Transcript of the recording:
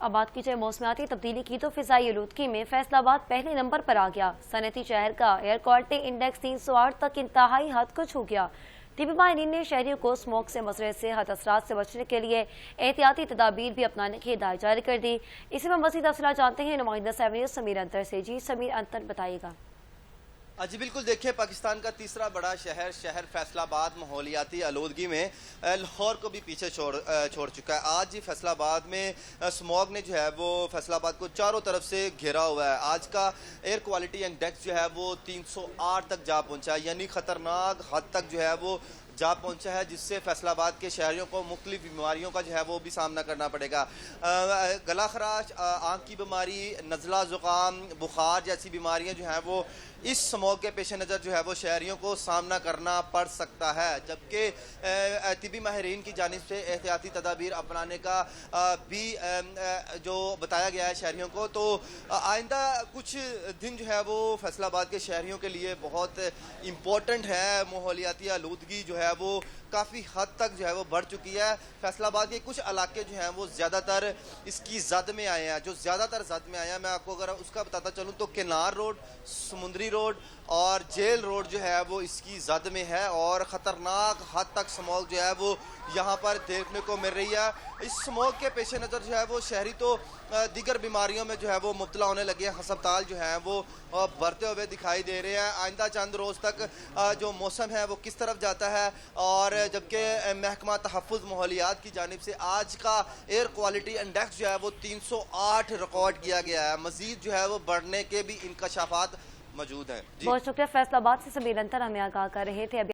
अब बात की जाए मौसमियाती तब्दीली की तो फिजाई आलूदगी में फैसलाबाद पहले नंबर पर आ गया। सनती शहर का एयर क्वालिटी इंडेक्स 308 तक इंतहाई हद को छू गया। टीबी माहिरीन ने शहरियों को स्मोक से मसले से हद असरात से बचने के लिए एहतियाती तदाबीर भी अपनाने की हिदायत जारी कर दी। इसी में मज़ीद तफसीलात जानते हैं नुमाइंदा सेवन समीर अंतर से। जी समीर अंतर बताइएगा। जी बिल्कुल, देखिए पाकिस्तान का तीसरा बड़ा शहर फैसलाबाद माहौलियाती आलूदगी में लाहौर को भी पीछे छोड़ चुका है। आज ही फैसलाबाद में स्मॉग ने जो है वो फैसलाबाद को चारों तरफ से घेरा हुआ है। आज का एयर क्वालिटी इंडेक्स जो है वो 308 तक जा पहुंचा है, यानी खतरनाक हद तक जो है वो जा पहुंचा है, जिससे फैसलाबाद के शहरियों को मुख्तलिफ बीमारियों का जो है वो भी सामना करना पड़ेगा। गला खराश, आँख की बीमारी, नज़ला ज़ुकाम, बुखार जैसी बीमारियां जो हैं वो इस स्मॉग के पेश नज़र जो है वो शहरियों को सामना करना पड़ सकता है। जबकि तिबी माहिरीन की जानिब से एहतियाती तदाबीर अपनाने का भी जो बताया गया है शहरियों को, तो आइंदा कुछ दिन जो है वो फैसलाबाद के शहरियों के लिए बहुत इम्पोर्टेंट है। माहौलियाती आलूदगी जो है वो काफ़ी हद तक जो है वो बढ़ चुकी है। फैसलाबाद के कुछ इलाके जो हैं वो ज़्यादातर इसकी जद में आए हैं। जो ज़्यादातर जद में आए हैं, मैं आपको अगर उसका बताता चलूँ तो किनार रोड, समुंदरी रोड और जेल रोड जो है वो इसकी जद में है, और ख़तरनाक हद तक स्मॉग जो है वो यहाँ पर देखने को मिल रही है। इस स्मॉग के पेश नज़र जो है वो शहरी तो दीगर बीमारियों में जो है वो मुब्तला होने लगे हैं। हस्पताल जो है वो बढ़ते हुए दिखाई दे रहे हैं। आइंदा चंद रोज़ तक जो मौसम है वो किस तरफ जाता है, और जबकि महकमा तहफ़्फ़ुज़ माहौलियात की जानिब से आज का एयर क्वालिटी इंडेक्स जो है वो 308 रिकॉर्ड किया गया है। मज़ीद जो है वो बढ़ने के भी इंकशाफात मौजूद हैं। बहुत शुक्रिया। फैसलाबाद से समीर अंतर हमें आगाह कर रहे थे।